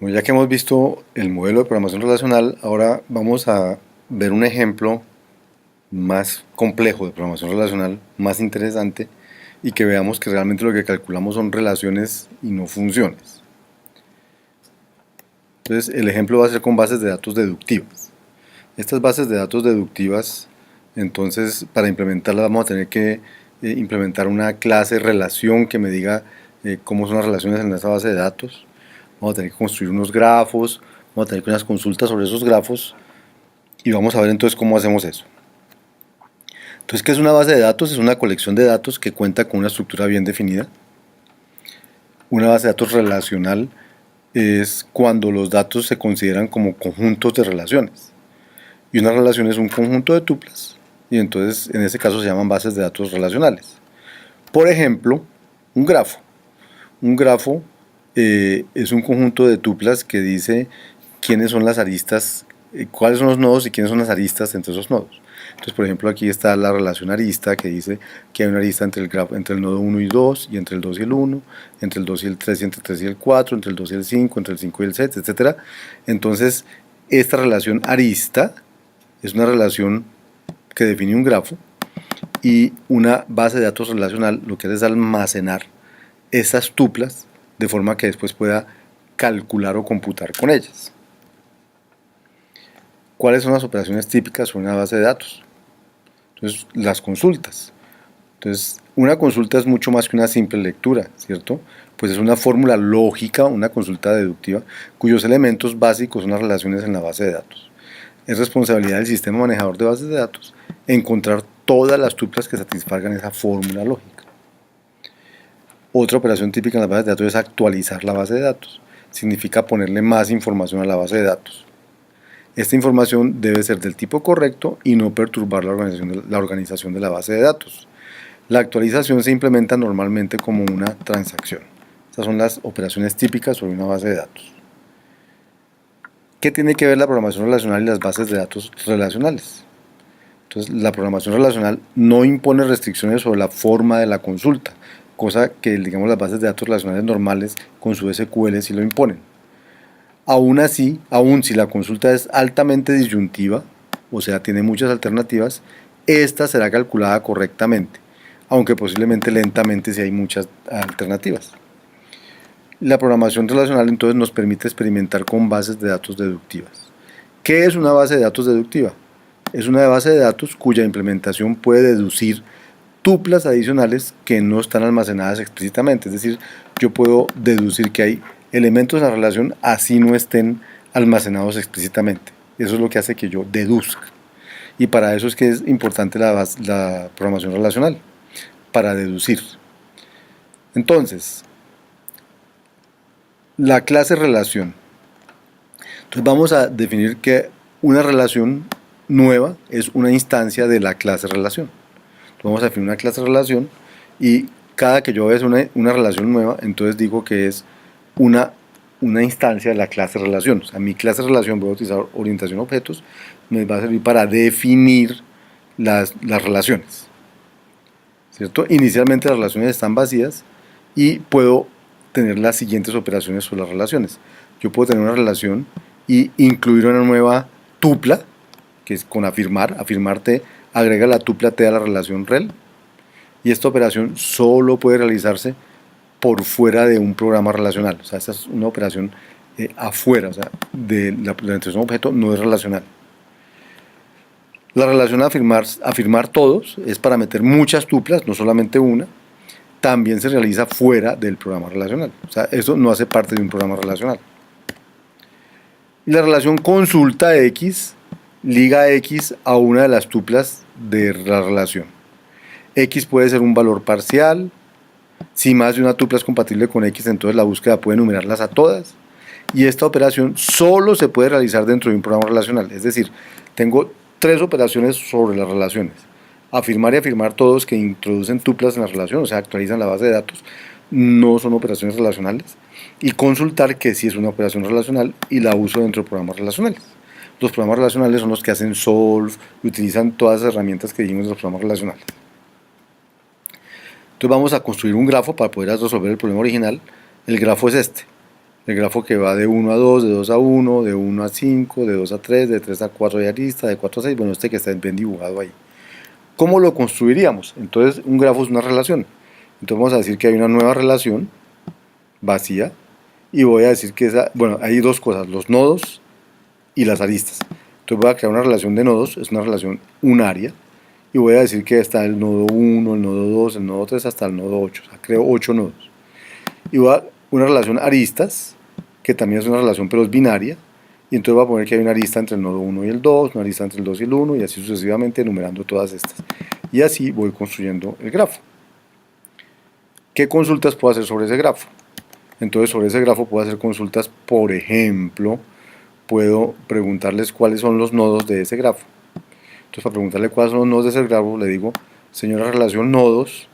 Bueno, ya que hemos visto el modelo de programación relacional, ahora vamos a ver un ejemplo más complejo de programación relacional, más interesante, y que veamos que realmente lo que calculamos son relaciones y no funciones. Entonces, el ejemplo va a ser con bases de datos deductivas. Estas bases de datos deductivas, entonces, para implementarlas vamos a tener que implementar una clase relación que me diga cómo son las relaciones en esa base de datos. Vamos a tener que construir unos grafos, vamos a tener que unas consultas sobre esos grafos y vamos a ver entonces cómo hacemos eso. Entonces, ¿qué es una base de datos? Es una colección de datos que cuenta con una estructura bien definida. Una base de datos relacional es cuando los datos se consideran como conjuntos de relaciones. Y una relación es un conjunto de tuplas, y entonces en ese caso se llaman bases de datos relacionales. Por ejemplo, un grafo. Un grafo es un conjunto de tuplas que dice quiénes son las aristas, cuáles son los nodos y quiénes son las aristas entre esos nodos. Entonces, por ejemplo, aquí está la relación arista que dice que hay una arista entre el, grafo, entre el nodo 1 y 2, y entre el 2 y el 1, entre el 2 y el 3, y entre el 3 y el 4, entre el 2 y el 5, entre el 5 y el 7, etc. Entonces, esta relación arista es una relación que define un grafo, y una base de datos relacional lo que hace es almacenar esas tuplas de forma que después pueda calcular o computar con ellas. ¿Cuáles son las operaciones típicas sobre una base de datos? Entonces, las consultas. Entonces, una consulta es mucho más que una simple lectura, ¿cierto? Pues es una fórmula lógica, una consulta deductiva, cuyos elementos básicos son las relaciones en la base de datos. Es responsabilidad del sistema manejador de bases de datos encontrar todas las tuplas que satisfagan esa fórmula lógica. Otra operación típica en las bases de datos es actualizar la base de datos. Significa ponerle más información a la base de datos. Esta información debe ser del tipo correcto y no perturbar la organización de la base de datos. La actualización se implementa normalmente como una transacción. Estas son las operaciones típicas sobre una base de datos. ¿Qué tiene que ver la programación relacional y las bases de datos relacionales? Entonces, la programación relacional no impone restricciones sobre la forma de la consulta, cosa que, digamos, las bases de datos relacionales normales con su SQL sí lo imponen. Aún así, aún si la consulta es altamente disyuntiva, o sea, tiene muchas alternativas, esta será calculada correctamente, aunque posiblemente lentamente si hay muchas alternativas. La programación relacional entonces nos permite experimentar con bases de datos deductivas. ¿Qué es una base de datos deductiva? Es una base de datos cuya implementación puede deducir tuplas adicionales que no están almacenadas explícitamente. Es decir, yo puedo deducir que hay elementos en la relación así no estén almacenados explícitamente. Eso es lo que hace que yo deduzca. Y para eso es que es importante la programación relacional, para deducir. Entonces, la clase relación. Entonces vamos a definir que una relación nueva es una instancia de la clase relación. Entonces vamos a definir una clase relación y cada que yo vea una relación nueva, entonces digo que es una instancia de la clase relación. O sea, mi clase relación, voy a utilizar orientación a objetos, me va a servir para definir las relaciones, ¿cierto? Inicialmente las relaciones están vacías y puedo tener las siguientes operaciones sobre las relaciones. Yo puedo tener una relación y incluir una nueva tupla, que es con afirmar. Afirmarte agrega la tupla T a la relación rel. Y esta operación solo puede realizarse por fuera de un programa relacional. O sea, esta es una operación afuera, o sea, de la implementación de un objeto no es relacional. La relación afirmar todos es para meter muchas tuplas, no solamente una. También se realiza fuera del programa relacional. O sea, eso no hace parte de un programa relacional. Y la relación consulta X liga X a una de las tuplas de la relación. X puede ser un valor parcial. Si más de una tupla es compatible con X, entonces la búsqueda puede enumerarlas a todas. Y esta operación solo se puede realizar dentro de un programa relacional. Es decir, tengo tres operaciones sobre las relaciones. Afirmar y afirmar todos que introducen tuplas en la relación, o sea, actualizan la base de datos, no son operaciones relacionales. Y consultar que sí es una operación relacional y la uso dentro de programas relacionales. Los programas relacionales son los que hacen solve y utilizan todas las herramientas que dijimos de los programas relacionales. Entonces vamos a construir un grafo para poder resolver el problema original. El grafo es este. el grafo que va de 1 a 2, de 2 a 1, de 1 a 5, de 2 a 3, de 3 a 4 hay arista, de 4 a 6, bueno, este que está bien dibujado ahí. ¿Cómo lo construiríamos? Entonces, un grafo es una relación. Entonces vamos a decir que hay una nueva relación vacía y voy a decir que bueno, hay dos cosas, los nodos y las aristas. Entonces voy a crear una relación de nodos, es una relación unaria, y voy a decir que está el nodo 1, el nodo 2, el nodo 3 hasta el nodo 8, o sea, creo 8 nodos. Y voy a una relación aristas, que también es una relación pero es binaria, y entonces voy a poner que hay una arista entre el nodo 1 y el 2, una arista entre el 2 y el 1, y así sucesivamente enumerando todas estas. Y así voy construyendo el grafo. ¿Qué consultas puedo hacer sobre ese grafo? Entonces sobre ese grafo puedo hacer consultas, por ejemplo, puedo preguntarles cuáles son los nodos de ese grafo. Entonces para preguntarle cuáles son los nodos de ese grafo, le digo, señora relación nodos,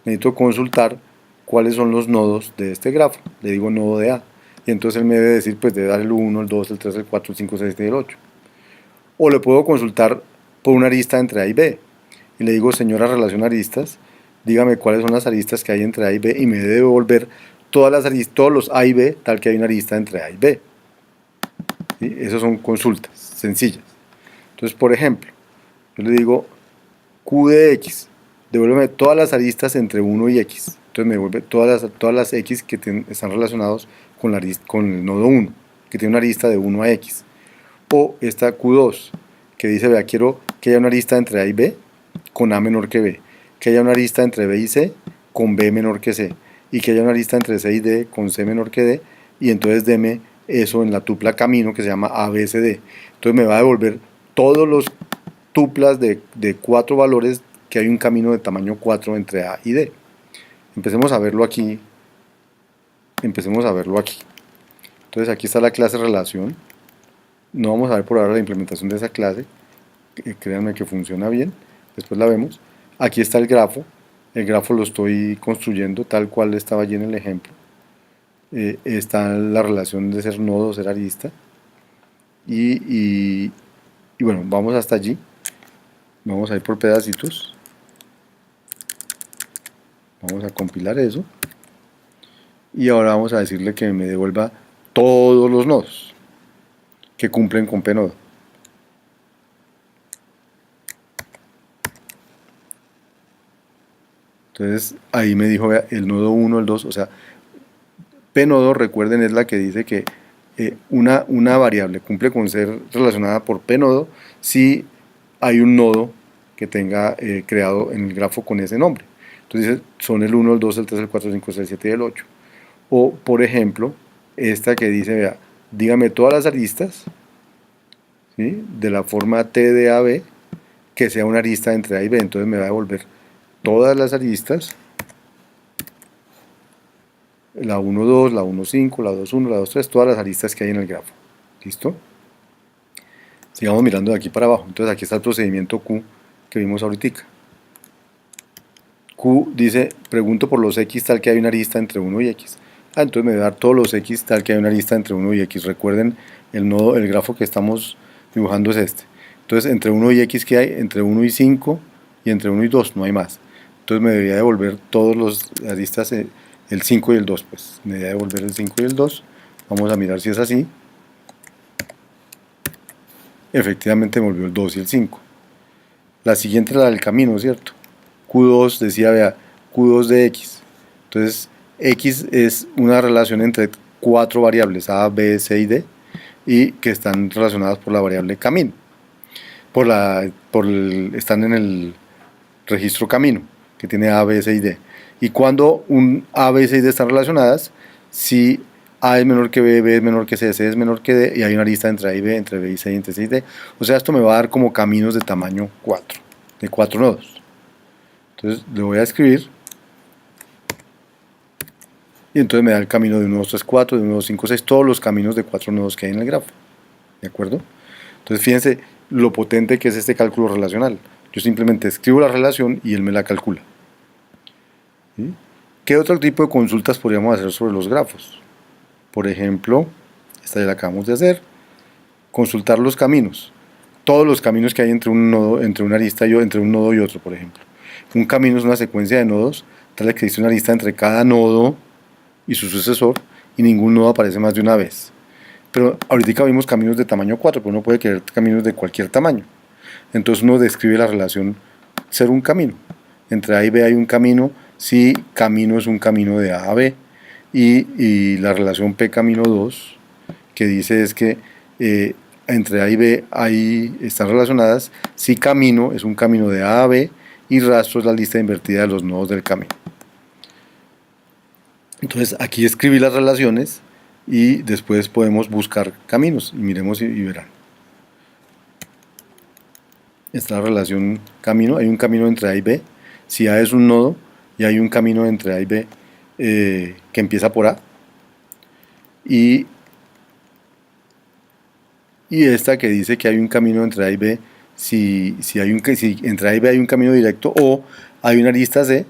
necesito consultar cuáles son los nodos de este grafo. Le digo nodo de A. Y entonces él me debe decir, pues debe dar el 1, el 2, el 3, el 4, el 5, el 6, el 7 y el 8. O le puedo consultar por una arista entre A y B. Y le digo, señora relación aristas, dígame cuáles son las aristas que hay entre A y B y me debe devolver todas las aristas, todos los A y B, tal que hay una arista entre A y B. ¿Sí? Esas son consultas sencillas. Entonces, por ejemplo, yo le digo Q de X, devuélveme todas las aristas entre 1 y X. Entonces me devuelve todas las X que están relacionados con el nodo 1, que tiene una arista de 1 a X. O esta Q2, que dice, vea, quiero que haya una arista entre A y B con A menor que B, que haya una arista entre B y C con B menor que C, y que haya una arista entre C y D con C menor que D, y entonces deme eso en la tupla camino que se llama ABCD. Entonces me va a devolver todos los tuplas de 4 valores que hay un camino de tamaño 4 entre A y D. Empecemos a verlo aquí. Entonces aquí está la clase relación. No vamos a ver por ahora la implementación de esa clase. Créanme que funciona bien. Después la vemos. Aquí está el grafo. El grafo lo estoy construyendo tal cual estaba allí en el ejemplo. Está la relación de ser nodo, ser arista. Y bueno, vamos hasta allí. Vamos a ir por pedacitos. Vamos a compilar eso. Y ahora vamos a decirle que me devuelva todos los nodos que cumplen con pnodo. Entonces ahí me dijo, vea, el nodo 1, el 2, o sea, pnodo, recuerden, es la que dice que una variable cumple con ser relacionada por pnodo si hay un nodo que tenga creado en el grafo con ese nombre. Entonces son el 1, el 2, el 3, el 4, el 5, el 6, el 7 y el 8. O, por ejemplo, esta que dice, vea, dígame todas las aristas, ¿sí?, de la forma T de AB que sea una arista entre A y B. Entonces me va a devolver todas las aristas, la 1, 2, la 1, 5, la 2, 1, la 2, 3, todas las aristas que hay en el grafo. ¿Listo? Sigamos mirando de aquí para abajo. Entonces aquí está el procedimiento Q que vimos ahorita. Q dice, pregunto por los X tal que hay una arista entre 1 y X. Entonces me va a dar todos los X tal que hay una arista entre 1 y X. Recuerden, el grafo que estamos dibujando es este. Entonces entre 1 y X, ¿qué hay? Entre 1 y 5 y entre 1 y 2, no hay más. Entonces me debería devolver todos los aristas, el 5 y el 2, pues me debería devolver el 5 y el 2. Vamos a mirar si es así. Efectivamente me volvió el 2 y el 5. La siguiente es la del camino, ¿cierto? Q2 decía, vea, Q2 de X. Entonces, X es una relación entre 4 variables, A, B, C y D, y que están relacionadas por la variable camino. Están en el registro camino, que tiene A, B, C y D. Y cuando un A, B, C y D están relacionadas, si A es menor que B, B es menor que C, C es menor que D, y hay una lista entre A y B, entre B y C, entre C y D. O sea, esto me va a dar como caminos de tamaño 4, de 4 nodos. Entonces le voy a escribir, y entonces me da el camino de 1, 2, 3, 4, de 1, 2, 5, 6, todos los caminos de 4 nodos que hay en el grafo. ¿De acuerdo? Entonces fíjense lo potente que es este cálculo relacional. Yo simplemente escribo la relación y él me la calcula. ¿Sí? ¿Qué otro tipo de consultas podríamos hacer sobre los grafos? Por ejemplo, esta ya la acabamos de hacer. Consultar los caminos. Todos los caminos que hay entre un nodo, entre una arista y entre un nodo y otro, por ejemplo. Un camino es una secuencia de nodos, tal que existe una arista entre cada nodo y su sucesor, y ningún nodo aparece más de una vez. Pero ahorita vimos caminos de tamaño 4, pero uno puede querer caminos de cualquier tamaño. Entonces uno describe la relación ser un camino. Entre A y B hay un camino si camino es un camino de A a B. Y la relación P camino 2, que dice es que entre A y B están relacionadas si camino es un camino de A a B y rastro es la lista invertida de los nodos del camino. Entonces aquí escribí las relaciones y después podemos buscar caminos y miremos y verán. Esta es la relación camino, hay un camino entre A y B. Si A es un nodo y hay un camino entre A y B que empieza por A. Y esta que dice que hay un camino entre A y B, si entre A y B hay un camino directo o hay una lista C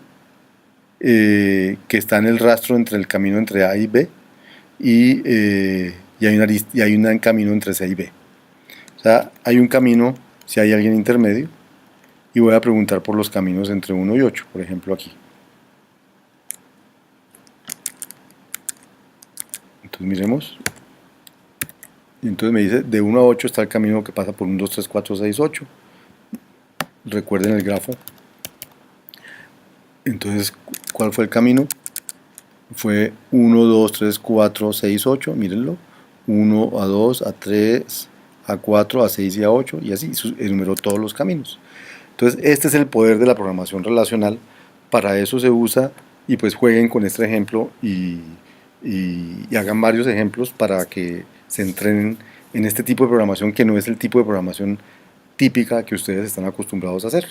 que está en el rastro entre el camino entre A y B y hay un camino entre C y B. O sea, hay un camino si hay alguien intermedio y voy a preguntar por los caminos entre 1 y 8, por ejemplo aquí. Entonces miremos. Y entonces me dice, de 1 a 8 está el camino que pasa por 1, 2, 3, 4, 6, 8. Recuerden el grafo. Entonces, ¿cuál fue el camino? Fue 1, 2, 3, 4, 6, 8. Mírenlo. 1 a 2, a 3, a 4, a 6 y a 8. Y así enumeró todos los caminos. Entonces, este es el poder de la programación relacional. Para eso se usa. Y pues jueguen con este ejemplo y hagan varios ejemplos para que se entrenen en este tipo de programación que no es el tipo de programación típica que ustedes están acostumbrados a hacer.